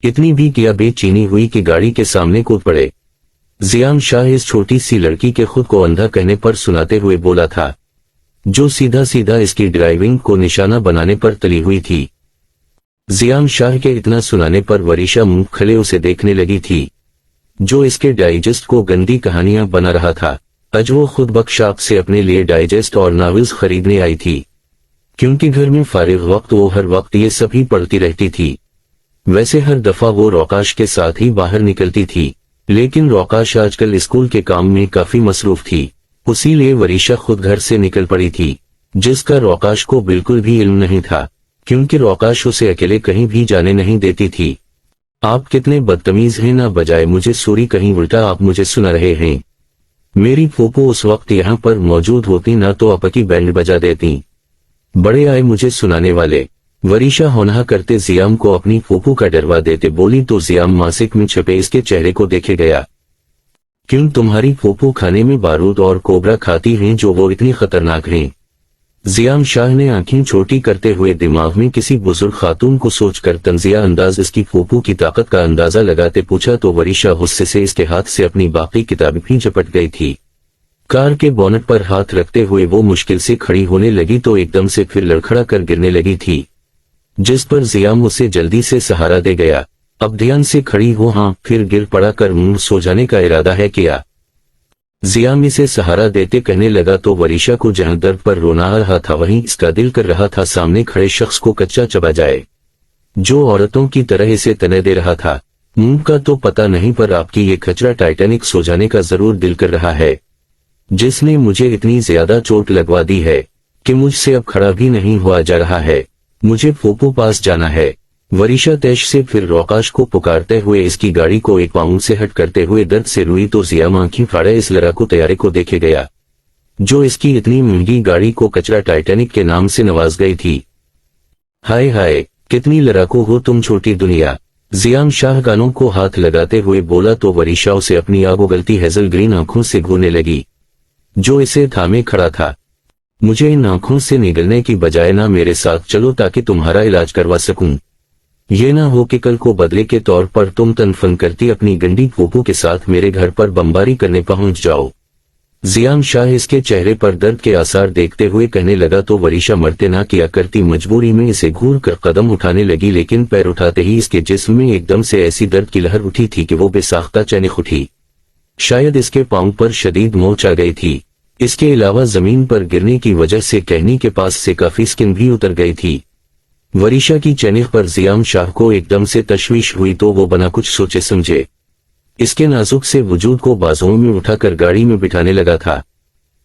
इतनी भी किया बेचैनी हुई कि गाड़ी के सामने कूद पड़े। जियाम शाह इस छोटी सी लड़की के खुद को अंधा कहने पर सुनाते हुए बोला था, जो सीधा सीधा इसकी ड्राइविंग को निशाना बनाने पर तली हुई थी। जियाम शाह के इतना सुनाने पर वरीशा मुंह खले उसे देखने लगी थी, जो इसके डाइजेस्ट को गंदी कहानियां बना रहा था। आज वो खुद बख्शाप से अपने लिए डाइजेस्ट और नॉवेल्स खरीदने आई थी, क्योंकि घर में फारिग वक्त वो हर वक्त ये सभी पढ़ती रहती थी। वैसे हर दफा वो रौकाश के साथ ही बाहर निकलती थी, लेकिन रौकाश आजकल स्कूल के काम में काफी मसरूफ थी, उसीलिए वरीशा खुद घर से निकल पड़ी थी, जिसका रौकाश को बिल्कुल भी इल्म नहीं था, क्योंकि रौकाश उसे अकेले कहीं भी जाने नहीं देती थी। आप कितने बदतमीज हैं, ना बजाय मुझे सूरी कहीं उल्टा आप मुझे सुना रहे हैं। मेरी फूफो उस वक्त यहाँ पर मौजूद होती ना तो आपकी बैंड बजा देती। बड़े आए मुझे सुनाने वाले। वरीशा होनहा करते जियाम को अपनी फूफू का डरवा देते बोली तो जियाम मासिक में छपे इसके चेहरे को देखे गया। क्यों तुम्हारी फूफू खाने में बारूद और कोबरा खाती हैं, जो वो इतनी खतरनाक हैं? जियाम शाह ने आंखें छोटी करते हुए दिमाग में किसी बुजुर्ग खातून को सोचकर तंजिया अंदाज इसकी फूफू की ताकत का अंदाजा लगाते पूछा तो वरीशा गुस्से से इसके हाथ से अपनी बाकी किताबें भी झपट गई थी। कार के बोनट पर हाथ रखते हुए वो मुश्किल से खड़ी होने लगी तो एकदम से फिर लड़खड़ा कर गिरने लगी थी, जिस पर जियाम उसे जल्दी से सहारा दे गया। अब ध्यान से खड़ी हो, हाँ। फिर गिर पड़ा कर मुंह सो जाने का इरादा है क्या? जियाम इसे सहारा देते कहने लगा तो वरीशा को जहां दर्द पर रोना आ रहा था वहीं इसका दिल कर रहा था सामने खड़े शख्स को कच्चा चबा जाए, जो औरतों की तरह इसे तने दे रहा था। मुंह का तो पता नहीं, पर आपकी ये खचरा टाइटैनिक सो जाने का जरूर दिल कर रहा है, जिसने मुझे इतनी ज्यादा चोट लगवा दी है कि मुझसे अब खड़ा भी नहीं हुआ जा रहा है। मुझे फूफू पास जाना है। वरीशा तैश से फिर रौकाश को पुकारते हुए इसकी गाड़ी को एक पाउंड से हट करते हुए दर्द से रोई तो जियाम आंखें फाड़े इस लड़ाकू तैयारे को देखे गया, जो इसकी इतनी महंगी गाड़ी को कचरा टाइटैनिक के नाम से नवाज गई थी। हाय हाय, कितनी लड़ाकू हो तुम छोटी दुनिया। जियाम शाह गानों को हाथ लगाते हुए बोला तो वरीशा उसे अपनी आग उगलती हेजल ग्रीन आंखों से घूरने लगी, जो इसे थामे खड़ा था। मुझे इन आंखों से निगलने की बजाय ना मेरे साथ चलो ताकि तुम्हारा इलाज करवा सकूं। ये ना हो कि कल को बदले के तौर पर तुम तनफन करती अपनी गंदी फूफू के साथ मेरे घर पर बमबारी करने पहुंच जाओ। जियाम शाह इसके चेहरे पर दर्द के आसार देखते हुए कहने लगा तो वरीशा मरते ना किया करती मजबूरी में इसे घूर कर कदम उठाने लगी, लेकिन पैर उठाते ही इसके जिस्म में एकदम से ऐसी दर्द की लहर उठी थी कि वो बेसाख्ता चैनिक उठी। शायद इसके पांव पर शदीद मोच आ गई थी। इसके अलावा जमीन पर गिरने की वजह से कहनी के पास से काफी स्किन भी उतर गई थी। वरीशा की चैनिक पर जियाम शाह को एकदम से तशवीश हुई तो वो बना कुछ सोचे समझे इसके नाजुक से वजूद को बाजुओं में उठाकर गाड़ी में बिठाने लगा था।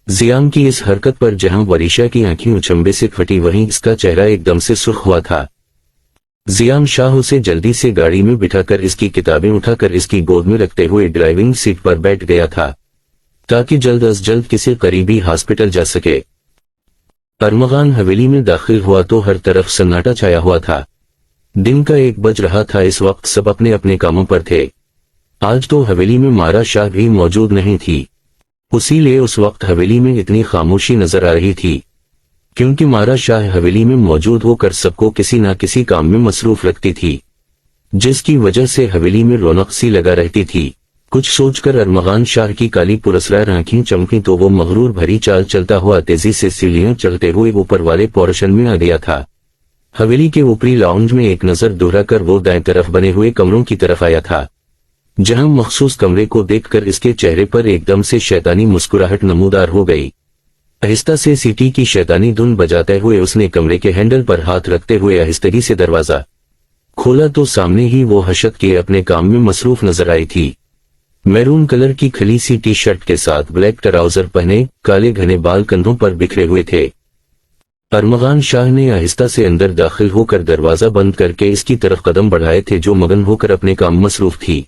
जियाम की इस हरकत पर जहां वरीशा की आंखें उचंबे से फटी वहीं इसका चेहरा एकदम से सुर्ख हुआ था। जियाम शाह उसे जल्दी से गाड़ी में बिठाकर इसकी किताबें उठाकर इसकी गोद में रखते हुए ड्राइविंग सीट पर बैठ गया था, ताकि जल्द अज जल्द किसी करीबी हॉस्पिटल जा सके। अरमगान हवेली में दाखिल हुआ तो हर तरफ सन्नाटा छाया हुआ था। दिन का 1 बज रहा था। इस वक्त सब अपने अपने कामों पर थे। आज तो हवेली में मारा शाह भी मौजूद नहीं थी, उसीलिए उस वक्त हवेली में इतनी खामोशी नजर आ रही थी, क्योंकि मारा शाह हवेली में मौजूद होकर सबको किसी न किसी काम में मसरूफ रखती थी, जिसकी वजह से हवेली में रौनक सी लगा रहती थी। कुछ सोचकर अरमगान शाह की काली पुरस्कार आंखें चमकी तो वो मगरूर भरी चाल चलता हुआ तेजी से सीढ़ियां चढ़ते हुए ऊपर वाले पोर्शन में आ गया था। हवेली के ऊपरी लाउंज में एक नजर दोहराकर वो दाएं तरफ बने हुए कमरों की तरफ आया था, जहां मखसूस कमरे को देखकर इसके चेहरे पर एकदम से शैतानी मुस्कुराहट नमूदार हो गई। आहिस्ता से सीटी की शैतानी धुन बजाते हुए उसने कमरे के हैंडल पर हाथ रखते हुए आहिस्तगी से दरवाजा खोला तो सामने ही वो हशत के अपने काम में मसरूफ नजर आई थी। मैरून कलर की खली सी टी शर्ट के साथ ब्लैक ट्राउजर पहने, काले घने बाल कंधों पर बिखरे हुए थे। अरमगान शाह ने आहिस्ता से अंदर दाखिल होकर दरवाजा बंद करके इसकी तरफ कदम बढ़ाए थे, जो मगन होकर अपने काम मसरूफ थी।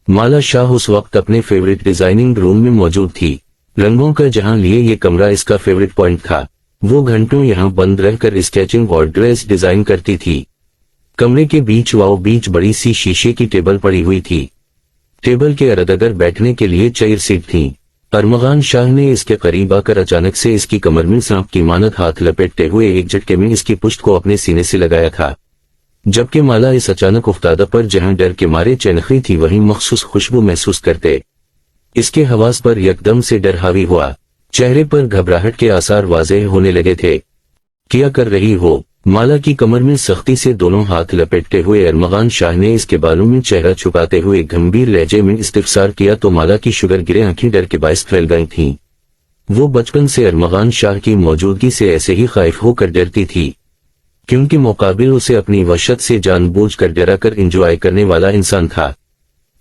माला शाह उस वक्त अपने फेवरेट डिजाइनिंग रूम में मौजूद थी। रंगों का जहां लिए ये कमरा इसका फेवरेट पॉइंट था। वो घंटों यहाँ बंद रहकर स्केचिंग और ड्रेस डिजाइन करती थी। कमरे के बीच बड़ी सी शीशे की टेबल पड़ी हुई थी। टेबल के अरदगर बैठने के लिए चेयर सीट थी। अरमगान शाह ने इसके करीब आकर अचानक से इसकी कमर में सांप की मानत हाथ लपेटते हुए एक झटके में इसकी पुष्ट को अपने सीने से लगाया था, जबकि माला इस अचानक उफ्तादा पर जहां डर के मारे चैनखी थी वहीं मखसूस खुशबू महसूस करते इसके हवास पर यकदम से डर हावी हुआ। चेहरे पर घबराहट के आसार वाज़ेह होने लगे थे। क्या कर रही हो? माला की कमर में सख्ती से दोनों हाथ लपेटते हुए अरमगान शाह ने इसके बालों में चेहरा छुपाते हुए गंभीर लहजे में इस्तिफसार किया तो माला की शुगर गिरे आंखें डर के बायस फैल गई थीं। वो बचपन से अरमगान शाह की मौजूदगी से ऐसे ही खाइफ होकर डरती थी, क्योंकि मुकाबिल उसे अपनी वहशत से जानबूझकर डराकर एंजॉय करने वाला इंसान था।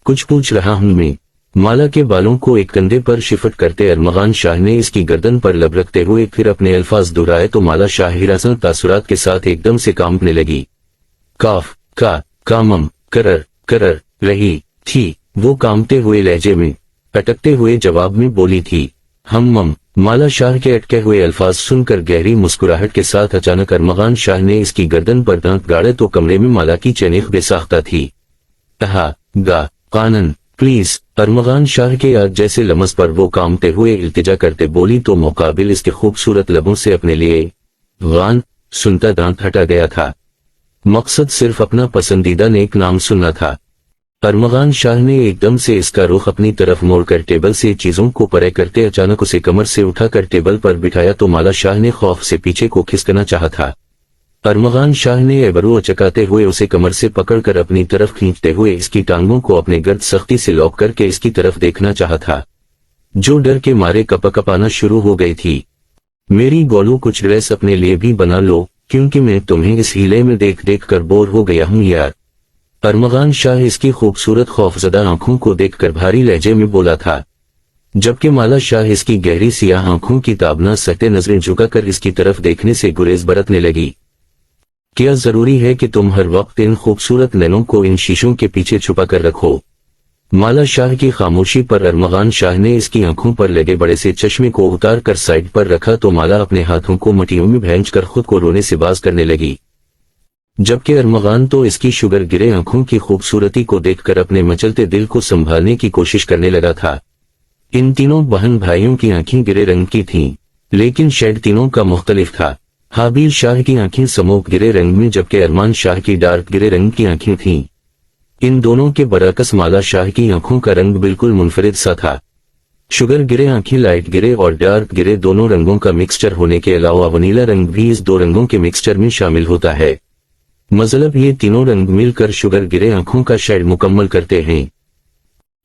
कुछ पूछ रहा हूं मैं? माला के बालों को एक कंधे पर शिफट करते अरमगान शाह ने इसकी गर्दन पर लब रखते हुए फिर अपने अल्फाज दोहराए तो माला शाह हिरासन तासुरात के साथ एकदम से कांपने लगी। काफ का कामम करर करर रही थी वो कांपते हुए लहजे में, अटकते हुए जवाब में बोली थी हम। माला शाह के अटके हुए अल्फाज सुनकर गहरी मुस्कुराहट के साथ अचानक अरमगान शाह ने इसकी गर्दन पर दांत गाड़े तो कमरे में माला की चैनिक बेसाख्ता थी। कहा गा कानन प्लीज। अरमगान शाह के याद जैसे लमस पर वो कांपते हुए इल्तिजा करते बोली तो मुकाबिल इसके खूबसूरत लबों से अपने लिए गान सुनता दांत हटा गया था। मकसद सिर्फ अपना पसंदीदा नेक नाम सुनना था। अरमगान शाह ने एकदम से इसका रुख अपनी तरफ मोड़कर टेबल से चीजों को परे करते अचानक उसे कमर से उठाकर टेबल पर बिठाया तो माला शाह ने खौफ से पीछे को खिसकना चाहा था। अरमगान शाह ने एबरू चकाते हुए उसे कमर से पकड़कर अपनी तरफ खींचते हुए इसकी टांगों को अपने गर्द सख्ती से लॉक करके इसकी तरफ देखना चाहा था, जो डर के मारे कपकपाना शुरू हो गई थी। मेरी गोलू कुछ ड्रेस अपने लिए भी बना लो, क्योंकि मैं तुम्हें इस हीले में देख देख कर बोर हो गया हूं यार। अरमगान शाह इसकी खूबसूरत खौफजदा आंखों को देखकर भारी लहजे में बोला था, जबकि माला शाह इसकी गहरी सियाह आंखों की ताबना सटे नजरें झुकाकर इसकी तरफ देखने से गुरेज बरतने लगी। क्या जरूरी है कि तुम हर वक्त इन खूबसूरत नैनों को इन शीशों के पीछे छुपा कर रखो? माला शाह की खामोशी पर अरमगान शाह ने इसकी आंखों पर लगे बड़े से चश्मे को उतार कर साइड पर रखा तो माला अपने हाथों को मटियों में भैंच कर खुद को रोने से बाज करने लगी, जबकि अरमगान तो इसकी शुगर गिरे आंखों की खूबसूरती को देखकर अपने मचलते दिल को संभालने की कोशिश करने लगा था। इन तीनों बहन भाइयों की आंखें गिरे रंग की थीं, लेकिन शेड तीनों का मुख्तलिफ था। हाबिल शाह की आंखें समोक गिरे रंग में जबकि अरमान शाह की डार्क गिरे रंग की आंखें थीं। इन दोनों के बरअक्स माला शाह की आंखों का रंग बिल्कुल मुनफरिद सा था। शुगर गिरे आंखें लाइट गिरे और डार्क गिरे दोनों रंगों का मिक्सचर होने के अलावा वनीला रंग भी इस दो रंगों के मिक्सचर में शामिल होता है। मतलब ये तीनों रंग मिलकर शुगर गिरे आंखों का शेड मुकम्मल करते हैं।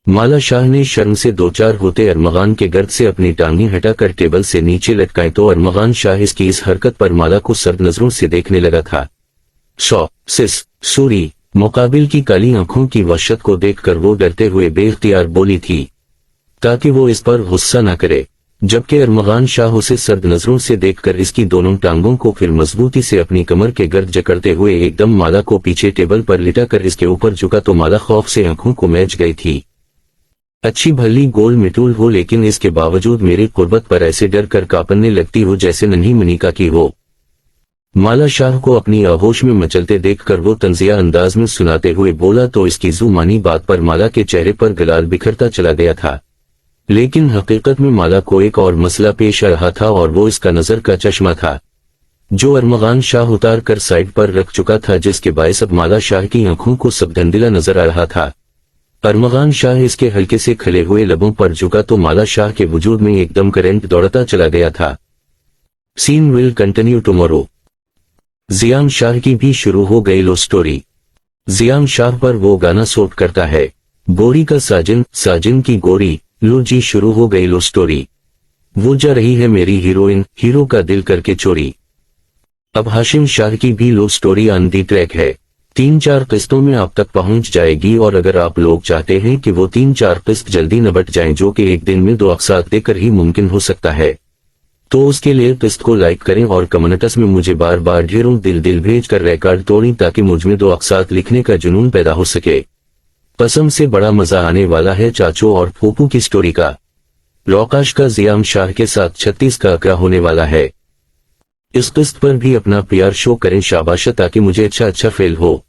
माला शाह ने शर्म से दो चार होते अरमगान के गर्द से अपनी टांगें हटाकर टेबल से नीचे लटकाए तो अरमगान शाह इसकी इस हरकत पर माला को सर्द नजरों से देखने लगा था। सूरी मुकाबिल की काली आंखों की वहशत को देखकर वो डरते हुए बेख्तियार बोली थी, ताकि वो इस पर गुस्सा न करे, जबकि अरमगान शाह उसे सर्द नजरों से देखकर इसकी दोनों टांगों को फिर मजबूती से अपनी कमर के गर्द जकड़ते हुए एकदम माला को पीछे टेबल पर लिटाकर इसके ऊपर झुका तो माला खौफ से आंखों को मैच गई थी। अच्छी भली गोल मिटूल हो, लेकिन इसके बावजूद मेरी कुर्बत पर ऐसे डर कर कांपने लगती हो जैसे नन्ही मनिका की हो। माला शाह को अपनी आहोश में मचलते देखकर वो तंजिया अंदाज में सुनाते हुए बोला तो इसकी जुमानी बात पर माला के चेहरे पर गलाल बिखरता चला गया था, लेकिन हकीकत में माला को एक और मसला पेश आ रहा था और वो इसका नजर का चश्मा था, जो अरमगान शाह उतार कर साइड पर रख चुका था, जिसके बायस अब माला शाह की आंखों को सब धंधिला नजर आ रहा था। अरमगान शाह इसके हल्के से खिले हुए लबों पर झुका तो माला शाह के वजूद में एकदम करंट दौड़ता चला गया था। Scene will continue tomorrow. Jiyan Shah की भी शुरू हो गई लो स्टोरी। जियान शाह पर वो गाना सूट करता है, गोरी का साजिन साजिन की गोरी, लो जी शुरू हो गई लो स्टोरी। वो जा रही है मेरी हीरोइन, हीरो का दिल करके चोरी। अब हाशिम शाह की भी लो स्टोरी ऑन दी ट्रैक है। 3-4 किस्तों में आप तक पहुंच जाएगी और अगर आप लोग चाहते हैं कि वो 3-4 किस्त जल्दी निपट जाएं, जो कि एक दिन में 2 अक़सात देकर ही मुमकिन हो सकता है, तो उसके लिए किस्त को लाइक करें और कमेंट्स में मुझे बार बार ढेरों दिल भेज कर रिकॉर्ड तोड़ें ताकि मुझ में 2 अक़सात लिखने का जुनून पैदा हो सके। कसम से बड़ा मजा आने वाला है चाचो और फूफू की स्टोरी का। लौकाश का जियाम शाह के साथ 36 का आंकड़ा होने वाला है। इस किस्त पर भी अपना प्यार शो करें शाबाश, ताकि मुझे अच्छा फील हो।